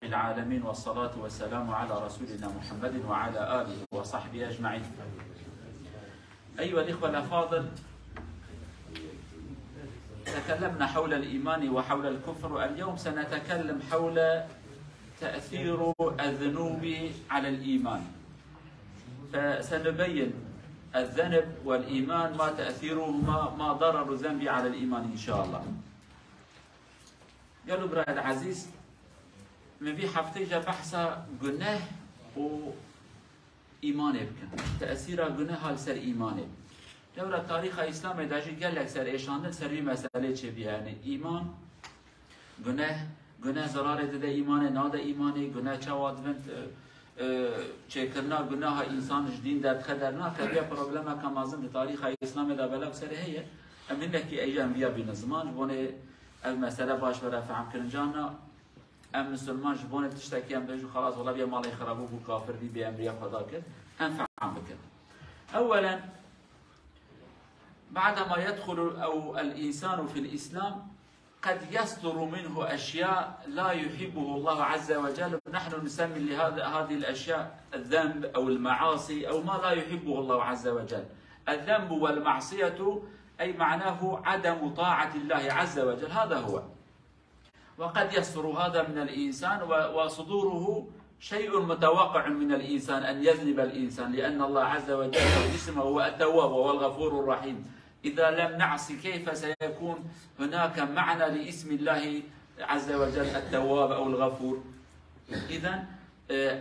العالمين والصلاة والسلام على رسولنا محمد وعلى آله وصحبه أجمعين. أيها الإخوة الأفاضل، تكلمنا حول الإيمان وحول الكفر. اليوم سنتكلم حول تأثير الذنوب على الإيمان، فسنبين الذنب والإيمان ما تأثيرهما، ما ضرر الذنب على الإيمان إن شاء الله. قالوا براد العزيز من في حفتيجة بحثة قناه وإيمانه بكن تأثير قناه هال سر إيمانه. دورة تاريخ الإسلام داجي قال لك سر إيشان سر مسألة شيء يعني إيمان قناه زرارة ده إيمانه ناده إيمانه قناه شواد بنت چکرنا گناه انسان جدین در خدرنا کبیا پروبلم که مازن تاریخ اسلام دا بلغ سر هي امنه کی ایام بیا بین زمان بونه المساله باش برا فهم کرنجانا ام مسلمان جبونه تشتكي ام بيجو خلاص والله بیا مال خرابو بو کافر بی بی امریا خدا کرد ام فهم بكر. اولا بعدما يدخل او الانسان في الاسلام قد يصدر منه أشياء لا يحبه الله عز وجل. نحن نسمي هذه الأشياء الذنب أو المعاصي أو ما لا يحبه الله عز وجل. الذنب والمعصية أي معناه عدم طاعة الله عز وجل، هذا هو. وقد يصدر هذا من الإنسان، وصدوره شيء متوقع من الإنسان أن يذنب الإنسان، لأن الله عز وجل اسمه هو التواب والغفور الرحيم. إذا لم نعص كيف سيكون هناك معنى لاسم الله عز وجل التواب أو الغفور؟ إذن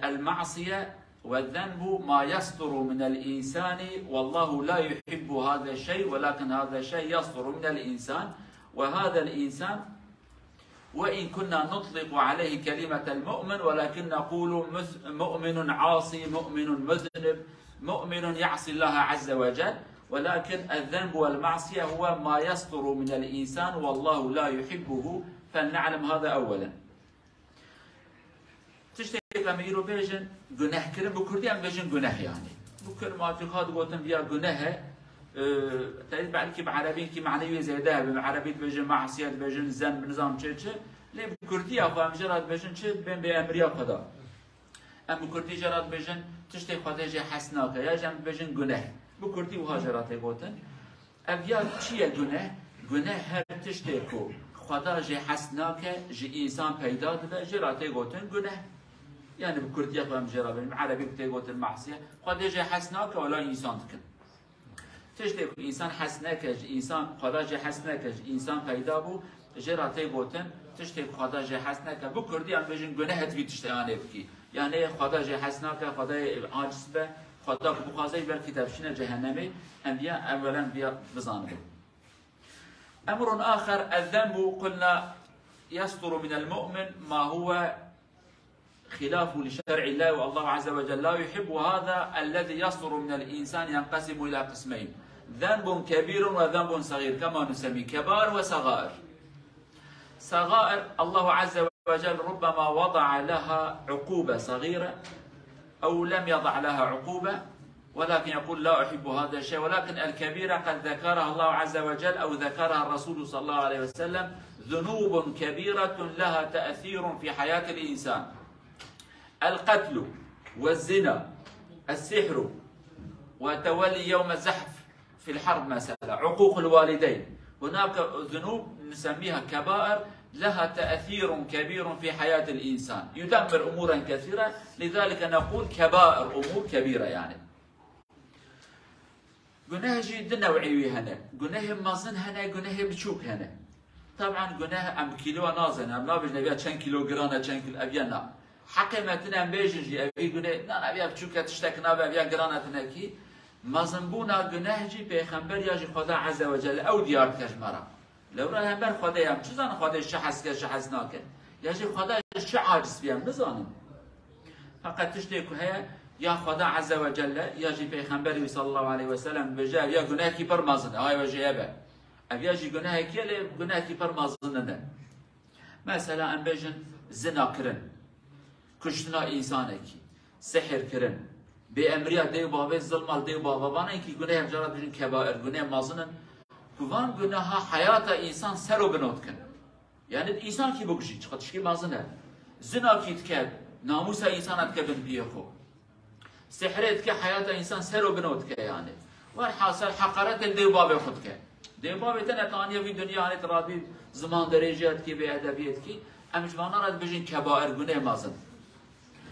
المعصية والذنب ما يصدر من الإنسان، والله لا يحب هذا الشيء، ولكن هذا الشيء يصدر من الإنسان. وهذا الإنسان وإن كنا نطلق عليه كلمة المؤمن، ولكن نقول مؤمن عاصي، مؤمن مذنب، مؤمن يعصي الله عز وجل. ولكن الذنب والمعصية هو ما يصدر من الإنسان والله لا يحبه، فلنعلم هذا أولا. تشتكي لما يرو بيجن جناه كرم بكردي أم بيجن جناه يعني بكر ما تقاد قوتن بيا جناه تريد بعد كي بعربي كي معنوي زيادة بعربي بيجن معصية بيجن ذنب نظام شيء ليه بكردي أفهم جراد بيجن شيء بين بأمريكا خدا أم بكردي جراد بيجن تشتكي خداجي حسناك يا جم بيجن جناه بكردي وهاجرات قوتن أبيات شيء جناه هر تشتكو خدا جه حسناك جه إنسان پیدا ده جرات قوتن جناه يعني بكردي أفهم جرابين عربي بتي قوتن معصية خدا جه حسناك ولا إنسان تكن تشتكو إنسان حسناك جه إنسان خدا جه حسناك جه إنسان پیدا بو جرات قوتن تشتكو خدا جه حسناك بكردي أم بيجن جناه تبي تشتغل بكي يعني خدا جه حسناك خدا عاجز به خدا بخازي بالكتاب شنو جهنمي أنبياء أولا أنبياء بزانه. أمر آخر الذنب قلنا يصدر من المؤمن ما هو خلاف لشرع الله والله عز وجل لا يحب. هذا الذي يصدر من الإنسان ينقسم إلى قسمين: ذنب كبير وذنب صغير، كما نسمي كبار وصغائر. صغائر الله عز وجل ربما وضع لها عقوبة صغيرة أو لم يضع لها عقوبة، ولكن يقول لا أحب هذا الشيء. ولكن الكبيرة قد ذكرها الله عز وجل أو ذكرها الرسول صلى الله عليه وسلم: ذنوب كبيرة لها تأثير في حياة الإنسان. القتل والزنا، السحر، وتولي يوم الزحف في الحرب مثلا، عقوق الوالدين. هناك ذنوب نسميها كبائر لها تأثير كبير في حياة الإنسان، يدمر أمورا كثيرة، لذلك نقول كبائر، أمور كبيرة يعني. جناه جد نوعي هنا، جناه مازن هنا، جناه بتشوك هنا. طبعا جناه أم كيلو نازن، أم نابج نبيها 10 كيلو جرانا 10 كيلو أبينا. حقيقة أم بيجي أبي جناه نا أبيها بتشوك تشتكنا أبيها جرانا تناكي. مازن بونا جناه جي بيخمبر يجي خدا عز وجل أو ديار كجمرة. لو راه بر خدای هم چه زن خدای شحس که شحس ناکه یا جی خدای چه عاجز بیام بزنم فقط تشتی که هي یا خدا عز وجل یا جی پیغمبر صلی الله علیه و سلم بجا یا گناه کی پر مازن های وجه ابا ابیا جی گناه کی له گناه کی پر مازن نه مثلا ام بجن زنا کرن کشتنا انسان کی سحر کرن به امریا دی باب ظلم دی بابا بانه کی گناه جرات بجن کبائر گناه مازن كوان جناها حياة إنسان سر و بنات كن. يعني الإنسان كي بقشي تشكي مازنه زنا كيت كاب ناموس إنسان تكبن بيخو سحرت كحياة إنسان سرو بنوت ك يعني والحاصل حقرت الديباب خد ك ديباب تنا ثانية في الدنيا يعني ترابي زمان درجات كي بأدبيات كي أمش ما نرد بجين كبائر جناه مازن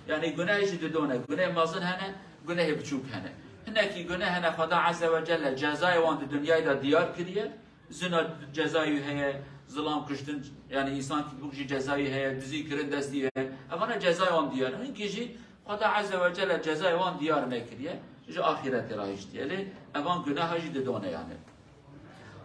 يعني جناه يجدونه جناه مازن هنا جناه بتشوك هنا كي جناه هنا خدا عز وجل جزاء وان الدنيا إذا ديار كريه زنا جزاء هي ظلام كشتن يعني إنسان كي بوجي جزاء هي دزي كرن دزدي هي أما جزاء وان ديار هن كيجي خدا عز وجل جزاء وان ديار نكريه جو آخرة رايشتي ليه أمان جناه يجدونه يعني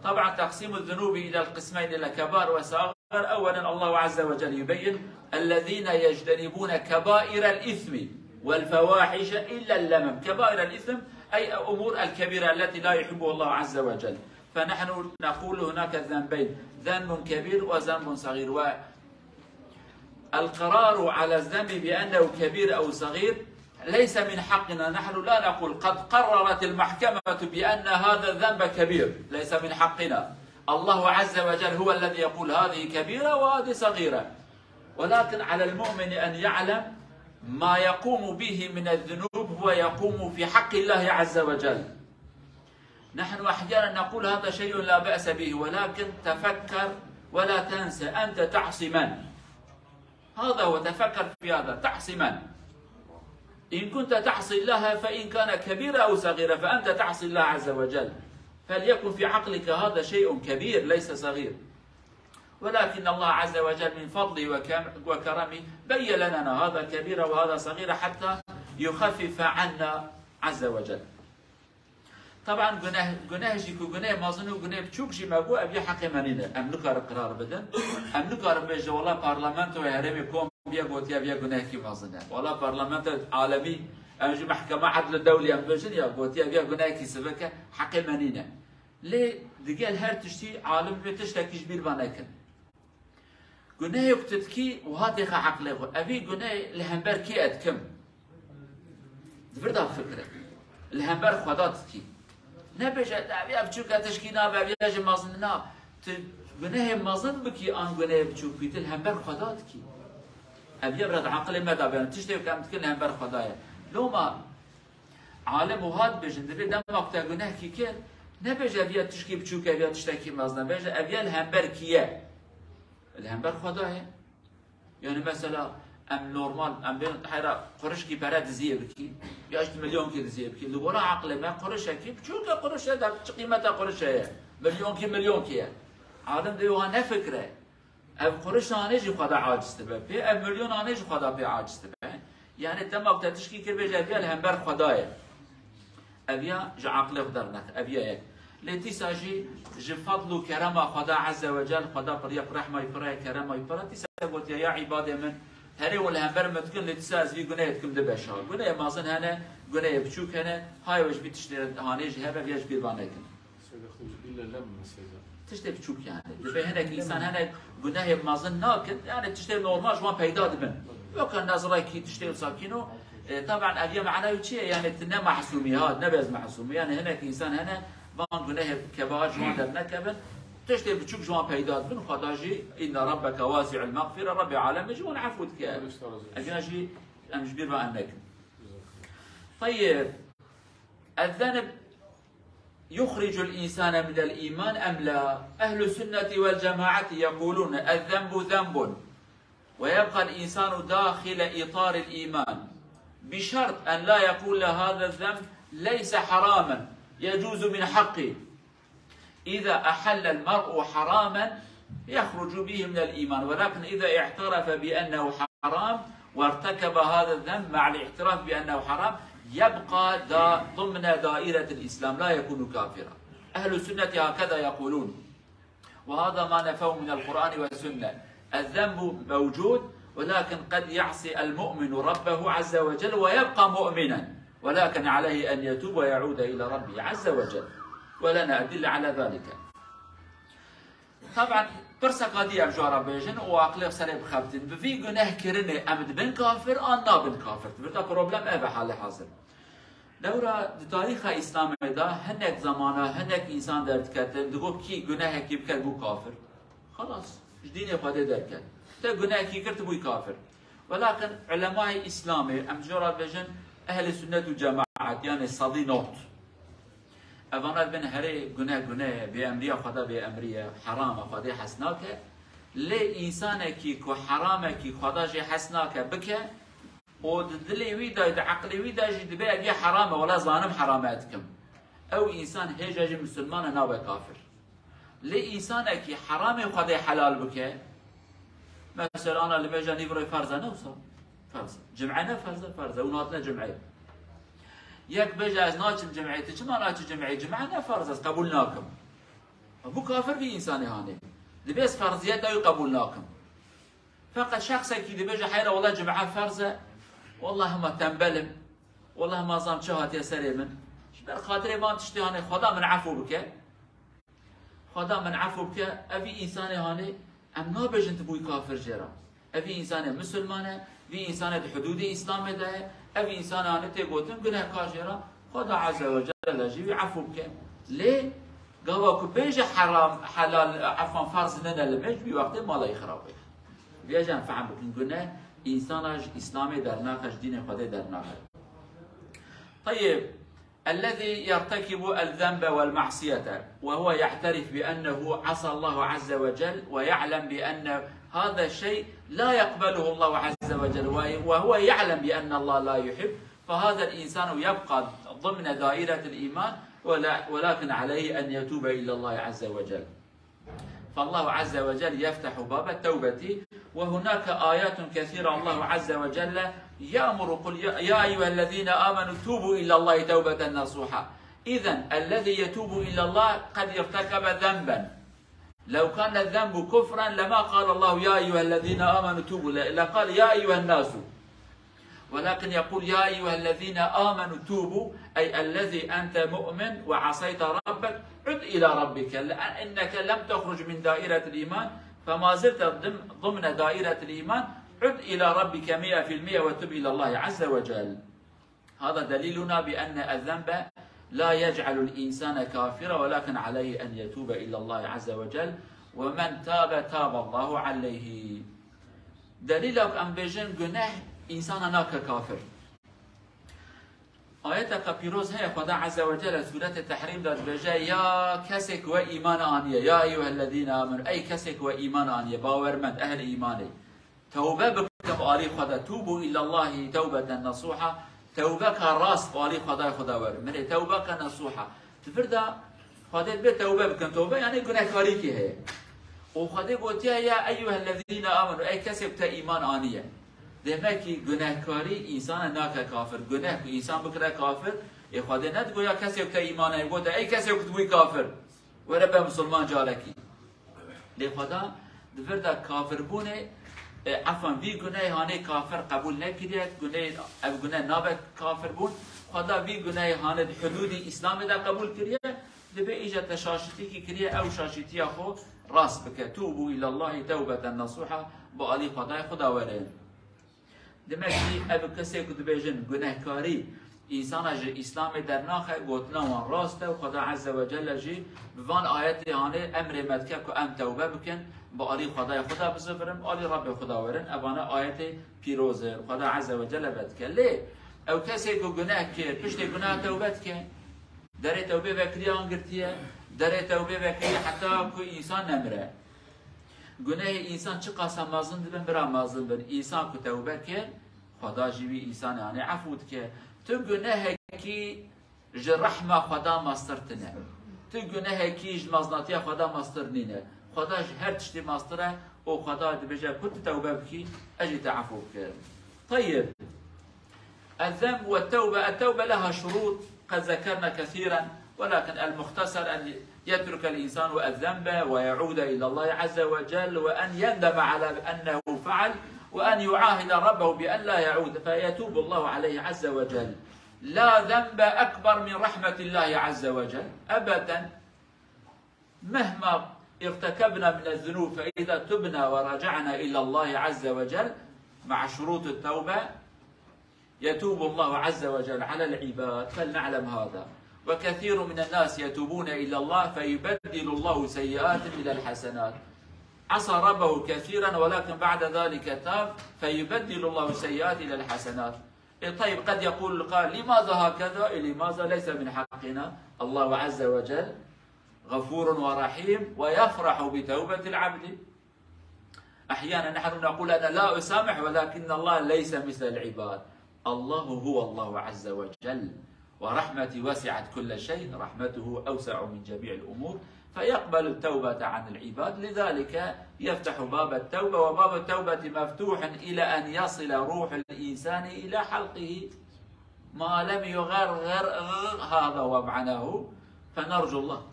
طبعا تقسيم الذنوب إلى القسمين إلى كبار وصغار أولا الله عز وجل يبين الذين يجتنبون كبائر الإثم والفواحش إلا اللمم كبائر الإثم أي أمور الكبيرة التي لا يحبها الله عز وجل فنحن نقول هناك ذنبين ذنب كبير وذنب صغير والقرار على الذنب بأنه كبير أو صغير ليس من حقنا نحن لا نقول قد قررت المحكمة بأن هذا الذنب كبير ليس من حقنا الله عز وجل هو الذي يقول هذه كبيرة وهذه صغيرة ولكن على المؤمن أن يعلم ما يقوم به من الذنوب هو يقوم في حق الله عز وجل نحن أحيانا نقول هذا شيء لا بأس به ولكن تفكر ولا تنسى أنت تعصي من هذا هو تفكر في هذا تعصي من إن كنت تعصي الله فإن كان كبيرا أو صغيرا فأنت تعصي الله عز وجل فليكن في عقلك هذا شيء كبير ليس صغير ولكن الله عز وجل من فضله وكرمه بين لنا هذا كبير وهذا صغير حتى يخفف عنا عز وجل طبعا جناه جيكو جناه مازنو جناه بتشوكشي ما بو أبي حق منينه أم نكار قرار بدن أم نكار بيجي والله برلمان وهرمي كوم بيا قوتيا بيا جناه كي مازنه والله برلمان عالمي أمجي محكمة عدل الدولي أم بيجي يا قوتيا بيا جناه كي سبكه حق منينه ليه دقال هر تشتي عالم بتشتكيش بير بانكن جناه يكتتكي وهذا عقله أبي جناه الهمبر كي أدكم فردا فكرة الهمبر خداتكي نبيش أبي أبشوك تشكينا أبي أجي مازننا جناه مازن بكي أن جناه بشوك بيت الهمبر خداتكي أبي أبرد عقل ما دابين تشتي كم تكل الهمبر خدايا لو ما عالم وهاد بيجن دبي دم وقت جناه كي كان نبيش أبي تشكي بشوك أبي تشتكي مازن بيجي أبي الهمبر كيه الهمبر خداه يعني مثلا ام نورمال ام بين حيرا قرش كي براد زي بكي ياش مليون كي زي بكي لو ولا عقل ما قرش كي بشوك قرش هذا قيمته قرش هي مليون كي عالم ديوها نفكره ام قرش انا نجي خدا عاجز تبع بي ام مليون انا نجي خدا بي عاجز تبع يعني تم تشكي كي بيجي الهمبر خداه ابيا جا عقل قدرنا ابيا لتي ساجي جفضل وكرم خدا عز وجل خدا بريق رحمه يفرح كرم يفرح تسبوت يا عباد من هري ولا همبر متكن لتساز في جنايتكم دبشا جناي مازن هنا جناي بتشوك هنا هاي وش بتشتري هانيج هبه بيش بيربانكن تشتري بتشوك يعني دبي هنا الانسان هنا جناي مازن ناكن يعني تشتري نورمال جوان بيدا دبن وكان نظره كي تشتري ساكينو طبعا ابي معناه شيء يعني تنا محسوميات نبز محسومي يعني هنا الانسان هنا بان جناه كبار جوان دبنكبن تشتي بتشوف جوان بيدات بن خداجي إن ربك واسع المغفرة رب العالمين جوان عفوت كاب أجناجي أمجبير بأنك طيب الذنب يخرج الإنسان من الإيمان أم لا أهل السنة والجماعة يقولون الذنب ذنب ويبقى الإنسان داخل إطار الإيمان بشرط أن لا يقول هذا الذنب ليس حراما يجوز من حقه إذا أحل المرء حراما يخرج به من الإيمان ولكن إذا اعترف بأنه حرام وارتكب هذا الذنب مع الاعتراف بأنه حرام يبقى ضمن دائرة الإسلام لا يكون كافرا أهل السنة هكذا يقولون وهذا ما نفوه من القرآن والسنة الذنب موجود ولكن قد يعصي المؤمن ربه عز وجل ويبقى مؤمنا ولكن عليه أن يتوب ويعود إلى ربه عز وجل ولنا أدلة على ذلك طبعا برسا قادية بجوارا بيجن وعقلي سري بخبتن بفي جناه كرني أمد بن كافر أنا بن كافر تبرتا بروبلم أبا حالي حاضر دورا تاريخ إسلام دا هنك زمانه هنك إنسان درد كتن دقو كي جناه كي بكت بو كافر خلاص ديني قادي درد كت تا جناه كي كرت بو كافر ولكن علماء إسلامي أم جرى بجن أهل السنة والجماعة يعني صدينات أفنات بن هري جناه بأمرية خدا بأمرية حرام خدا حسناك لي إنسانك كو حرامك خدا جي حسناك بك ودلي ويدا عقلي ويدا جي دبي حرامه ولا ظالم حراماتكم أو إنسان هيجاجي مسلمان ناوي كافر لي إنسانك حرامي خدا حلال بك مثلا أنا اللي بيجا نيفري فرزة نوصل فرزة جمعنا فرزة وناتنا جمعية ياك بيجا از ناتشم جمعيتي كما ناتش جمعية جمعنا فرزة قبولناكم أبو كافر في إنساني هاني لبيس فرزيات أو قبولناكم فقط شخصا كي بيجا حيرا والله جمعة فرزة والله ما تنبلم والله ما ظام شهات يا سريمن شبر خاطري ما تشتي هاني خدا من عفو بك خدا من عفو بك أبي إنساني هاني ام نابجن تبوي كافر جرا ابي انسان مسلمانه في انسان حدود اسلام ده ابي انسان انا تيغوتن گناه كاجرا خدا عز وجل جي عفو بك ليه قالوا كبيج حرام حلال عفوا فرض لنا المج بوقت ما لا يخرب بيجان فهم بكن گناه انسان اسلامي در ناقش دين خدا در ناقش طيب الذي يرتكب الذنب والمعصية وهو يعترف بأنه عصى الله عز وجل ويعلم بأن هذا الشيء لا يقبله الله عز وجل وهو يعلم بأن الله لا يحب فهذا الإنسان يبقى ضمن دائرة الإيمان ولكن عليه أن يتوب إلى الله عز وجل فالله عز وجل يفتح باب التوبة وهناك آيات كثيرة الله عز وجل يأمر قل يا أيها الذين آمنوا توبوا إلى الله توبة نصوحا إذن الذي يتوب إلى الله قد ارتكب ذنبا لو كان الذنب كفرا لما قال الله يا أيها الذين آمنوا توبوا لقال يا أيها الناس ولكن يقول يا أيها الذين آمنوا توبوا أي الذي أنت مؤمن وعصيت ربك عد إلى ربك لأنك لم تخرج من دائرة الإيمان فما زلت ضمن دائرة الإيمان عد إلى ربك 100% وتب إلى الله عز وجل هذا دليلنا بأن الذنب لا يجعل الإنسان كافرا ولكن عليه أن يتوب إلى الله عز وجل ومن تاب تاب الله عليه دليلك أن بجن جناح إنسان ناك كافر آياتك بيروز هي خدا عز وجل سورة التحريم داد بجا يا كسك وإيمان آنية يا أيها الذين آمنوا أي كسك وإيمان آنية باورمند أهل إيماني توبة بكم آلي خدا توبوا إلى الله توبة نصوحة توبة راس آلي خدا ورم من توبة نصوحة تفردا خدا بيت توبة بكم توبة يعني جناح كاريكي هي وخدا قوتيا يا أيها الذين آمنوا أي كسك تا إيمان آنية demek ki günahkari insana naka kafir. Günah ku insan bikra kafir. Xwedê nedgoya kesek te îmanê gote ey kesek tu wî kafir. Were be Müslüman carekî. Lê xweda divir da kafirbûnê efan vî günahê hanê kafir qebûl nekiriye. Ev günah nabe kafirbûn. Xweda vî günahê hanê di hudûdî İslamê de qebûl kiriye. Dibe îje te şaşîtîkî kiriye ew şaşîtiya xwe rast bike. Tûbû ilallahî tewbeten nasuha bi alî xwedayê xweda were. demek ki ev kesek dibêjin günehkarî insana ji İslamê dernaaxe gotina wan rast e Xweda Azze ve Celle jî bi van ayetê hanê emrê me dike ku em tewbe bikin bi alî Xwedayê Xweda bizivirin alî Rabbê Xweda werin evane ayetê pîroz e Xweda Azze ve Celle vedike lê ew kesek ku güneh kir piştê günah tewbe dike derê tewbê vekiriye an girtiye derê tewbê vekiriye heta ku însan nemire günehê însan çi qasa mezin dibin bira mezin bin însan ku tewbe kir Xweda jî wî însanê hanê efû dike tu günehekî ji rehma Xweda mastir tune tu günehekî ji meznatiya Xweda mastir nîne Xweda ji her tiştî mastir e û Xweda dibêje ku tu tewbe bikî ez jî te efû bikim طيب الذنب والتوبة التوبة لها شروط قد ذكرنا كثيرا ولكن المختصر أن يترك الإنسان الذنب ويعود إلى الله عز وجل وأن يندم على أنه فعل وأن يعاهد ربه بأن لا يعود فيتوب الله عليه عز وجل لا ذنب أكبر من رحمة الله عز وجل أبدا مهما ارتكبنا من الذنوب فإذا تبنا ورجعنا إلى الله عز وجل مع شروط التوبة يتوب الله عز وجل على العباد فلنعلم هذا وكثير من الناس يتوبون إلى الله فيبدل الله سيئات إلى الحسنات عصى ربه كثيرا ولكن بعد ذلك تاب فيبدل الله السيئات إلى الحسنات. طيب قد يقول القائل لماذا هكذا؟ لماذا؟ ليس من حقنا. الله عز وجل غفور ورحيم ويفرح بتوبة العبد. أحيانا نحن نقول أنا لا أسامح، ولكن الله ليس مثل العباد. الله هو الله عز وجل، ورحمتي وسعت كل شيء، رحمته أوسع من جميع الأمور، فيقبل التوبة عن العباد. لذلك يفتح باب التوبة، وباب التوبة مفتوح إلى أن يصل روح الإنسان إلى حلقه ما لم يغرغر. هذا هو معناه. فنرجو الله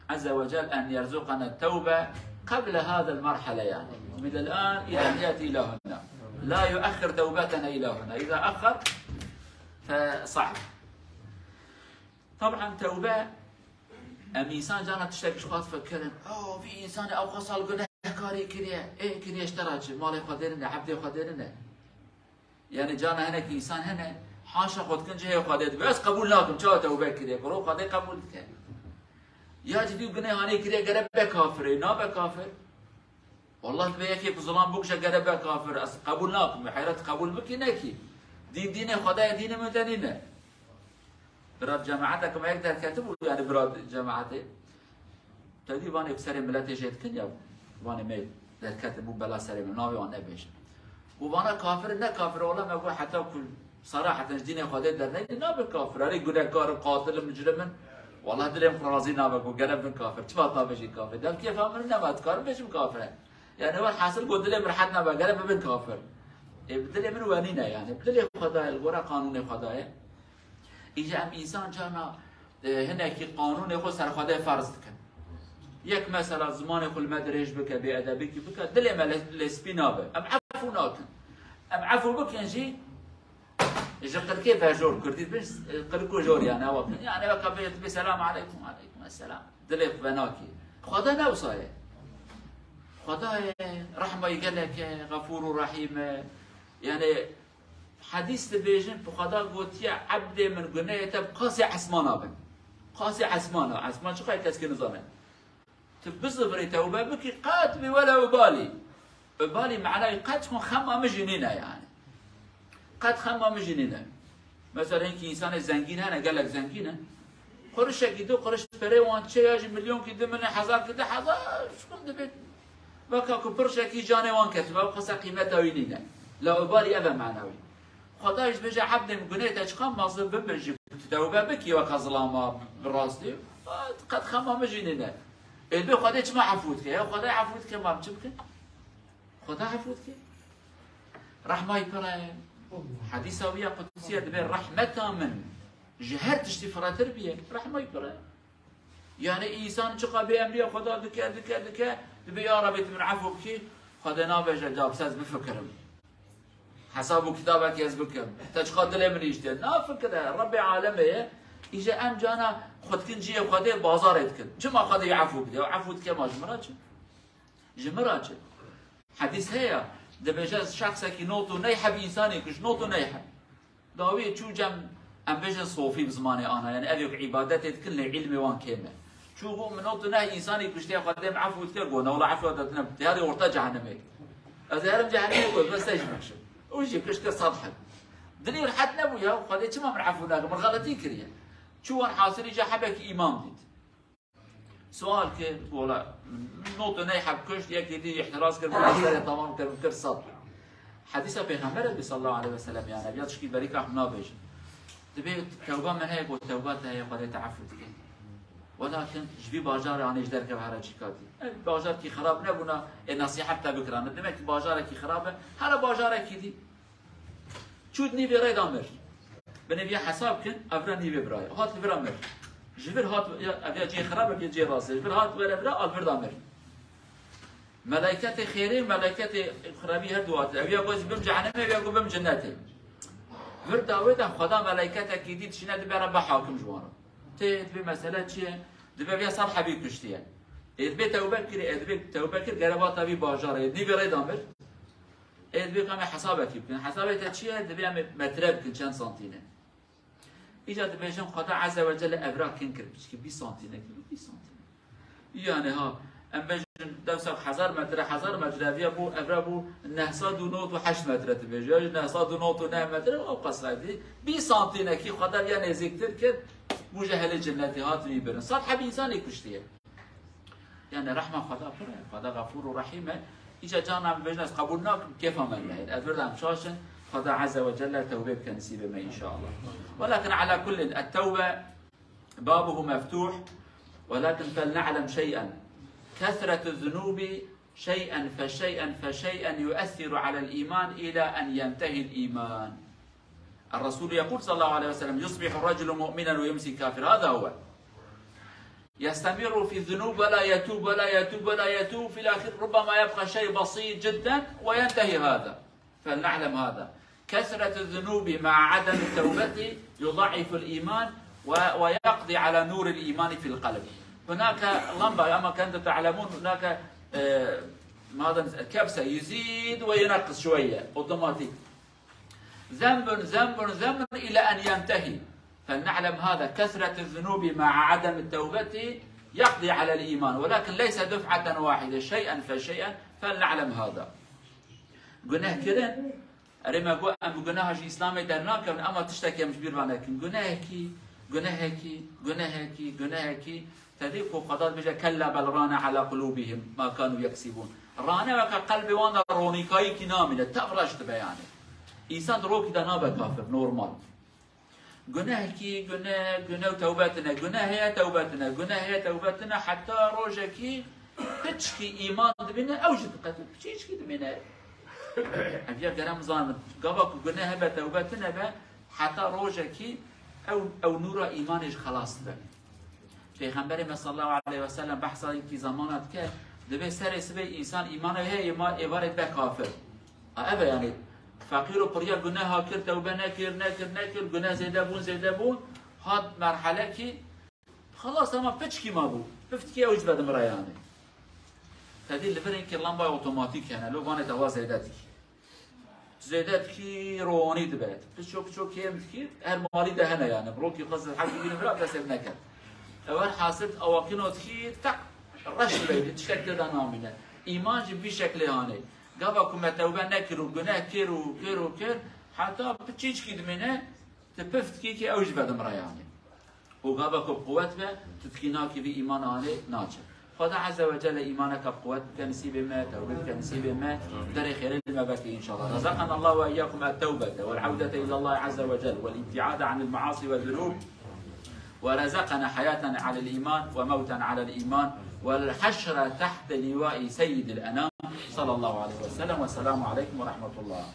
عز وجل أن يرزقنا التوبة قبل هذا المرحلة، يعني من الآن إلى أن يأتي إلى هنا، لا يؤخر توبتنا إلى هنا. إذا أخر فصعب. طبعا توبة ام انسان جانا تشترك شخص فكرن في انسان او خصال قناه كاري كريه كريه اشتراك مالي خدرنا عبدي خدرنا، يعني جانا هناك انسان هنا حاشا خد كنجه هي خدت بس قبول لكم شو توبه كريه كرو خدي قبول كان يا جدي قناه هاني كريه قرب كافر ناب كافر والله تبي كيف ظلام بوكش قرب كافر قبول لكم حيرت قبول بك نكي دين خدايا دين متنينه. براد جماعتك ما يقدر كاتبه، يعني براد جماعتي تدي واني بسري ملتي جيت كنيا واني ميل ذا كاتبه بلا سري من ناوي وانا بيش وانا كافر لا كافر ولا ما اقول حتى كل صراحه ديني خدي درني ناب كافر اري يقول كار قاتل مجرم والله دلهم رازي نابك وقرب من كافر تفاض نابش كافر ده كيف عملنا ما تكار بيش كافر، يعني هو الحاصل قلت لهم رحتنا بقرب من كافر بدل من وانينا، يعني بدل خدايا الورا قانون خدايا إجا أم إنسان جانا هناك قانون خو سر خدای فرض کن. یک مثلا زمان خو المدرج بك بأدبك بك دل ما لسبينابه أم عفو ناكن أم عفو بك ينجي إجا قد كيف جور كرديت بس قد كو جور يعني هو يعني وقبيت بسلام عليكم وعليكم السلام دل بناكي خدا نوصايه خدای رحمه يقول لك غفور رحيم، يعني حديث تبيجن بخدا قوتي عبد من قناية بقاسي عسمانا بن قاسي عسمانا عسمان شو خايف كاسكي نظامه تبصبري توبة بكي قاتبي ولا أبالي أبالي معناه قد تكون خمة مجنينة، يعني قد خمة مجنينة. مثلا هيك إنسان زنجين هنا قال لك زنجينة قرش كيدو قرش بري وان تشياج مليون كيدو من حزار كده حزار شكون دبيت بكا كبرش كي جاني وان كتبه وقصة قيمتها وينينة لا أبالي أبا معنوي. خدایش بجا عبد مقنيت اشقام مازن بمجي توبه بكي وكظلامه براستي قد خما مجنينه البي خدایش ما عفوتك يا خدای عفوتك ما بجبك خدای عفوتك رحمه يبرا حديثه ويا قدسيه دبر رحمه من جهر تشتفرا تربيه رحمه يبرا، يعني انسان شقا بامري خدا دك دبي يا رب من عفوك خدای نابجا جاب ساز بفكرم حساب كتابك يزبكم تشخد دلي من يشتي نافكره ربي عالمه اجا ام جانا خد كنجي خدي بازار يتكن جما خدي يعفو بده عفو كما جمراج حديث هي دبجا شخص كي نوتو نيحب انساني كش نوتو نيحب داوي تشو جم ام بجا صوفي بزماني انا يعني ابيك عبادات يتكن علمي وان كلمه شو هو من نوتو نهي انساني كش تي خدي عفو تكون ولا عفو تتنب هذه ورطه جهنمي ازهرم جهنمي بس ايش مكشف وجي كشك صدحه دنيا لحد نبويا وخذيت ما بنعرفونا من غلطين كريه شو حاصل يجي حبك امام ديت سؤال كي ولا نوت نيحب كشت يكدي احتراز كر تمام كر صدح حديث پیغمبر صلى الله عليه وسلم يعني ابيات شكي بريك احنا بيج تبي توبه من هيك وتوبات هي قد تعفت ولكن جبي باجار يعني ايش درك بهرجي كاتي باجار كي خراب نبونا النصيحه بتاع بكران دمك باجار كي خرابه هلا باجار كي شود نيفي راي دامر بنبي حساب كن افرا نيفي براي هات لفرا مر جبر هات ابي جي خرابه في جي راسه جبر هات ولا فرا الفر دامر ملائكه خيرين ملائكه خرابي هدوات ابي اقول بم جهنم ابي اقول بم جنته ور داوود خدا ملائكه كي دي تشنا دبي رب حاكم جوانه تبي مساله شيء دبي بيا صالحه بي كشتيه ادبي توبه كري ادبي توبه كري قربات ابي باجار ادبي بري دامر ادبي قام حسابك يمكن حسابك تشيه دبي مترب كن كم سنتينه ايجاد بيجن خدا عز وجل ابراك كنكر بشكي 20 سنتينه 20 سنتينه يعني ها ام بيجن دوسك 1000 متر فيها بو ابرابو 908 متر تبيجي 909 متر او قصدي 20 سنتي كي خدا بيا نزيكتر كد مجهل جنتي هات ميبرن صالح بإنسان يكشتيه يعني رحمة خدا غفور ورحيم إيجا جانا بجنس قبولنا كيف من لهيد أدور عن شاشن خدا عز وجل توبة كنسيب ما إن شاء الله ولكن على كل التوبة بابه مفتوح ولكن فلنعلم شيئا كثرة الذنوب شيئا فشيئا يؤثر على الإيمان إلى أن ينتهي الإيمان الرسول يقول صلى الله عليه وسلم يصبح الرجل مؤمنا ويمسي كافرا هذا هو يستمر في الذنوب ولا يتوب ولا يتوب ولا يتوب في الأخير ربما يبقى شيء بسيط جدا وينتهي هذا فلنعلم هذا كثرة الذنوب مع عدم التوبة يضعف الإيمان ويقضي على نور الإيمان في القلب هناك لمبة أما كنتم تعلمون هناك ماذا كبسة يزيد وينقص شوية اوتوماتيك ذنب إلى أن ينتهي فلنعلم هذا كثرة الذنوب مع عدم التوبة يقضي على الإيمان ولكن ليس دفعة واحدة شيئا فشيئا فلنعلم هذا جناه كرن أريما قو أم جناهش إسلامي درناك أما تشتكي مش بيربانكين جناهكي تذيق قضاء بجا كلا بل ران على قلوبهم ما كانوا يكسبون رانا وك قلبي وانا رونيكاي كنامنة تفرشت بياني إنسان روكي دا نابا كافر نورمال جناه توبتنا جناه هي توبتنا حتى روجكي تشكي إيمان دبنا أوجد قتل تشكي دبنا أبيا كلام زانت قبك جناه بتوبتنا با حتى روجكي أو نور إيمانش خلاص ده پیغمبر صلی الله علیه و سلم بحثی که زمانت که دبی سر سبی انسان ایمان هی ایمان عبارت به کافر اوه یعنی فقیر و پریا گناه ها کرد توبه نکرد گناه زیده بون هاد مرحله که خلاص اما پچکی ما بود بفت که اوج بدم را یعنی تدیل لبر این که لمبای اوتوماتیک یعنی لو وانه دوا زیدت کی روانی دبید پچو کیم کی هر مالی دهنه یعنی بروکی قصد حقی بینم را دست نکرد اول حاصل اواكينوت كي تك رش بيد تشكل دانامينه ايمان جي بشكل هاني قبل كما توبه نكرو جناه كيرو حتى بتشيش كي دمنه تبفت كي اوج بدم رياني وقبل قوت به تتكيناكي بايمان هاني ناجح خدا عز وجل ايمانك بقوت كنسيب ما توبه كنسيب ما دري خير ما بكي ان شاء الله رزقنا الله واياكم التوبه والعوده الى الله عز وجل والابتعاد عن المعاصي والذنوب ورزقنا حياة على الإيمان وموتا على الإيمان والحشر تحت لواء سيد الأنام صلى الله عليه وسلم والسلام عليكم ورحمة الله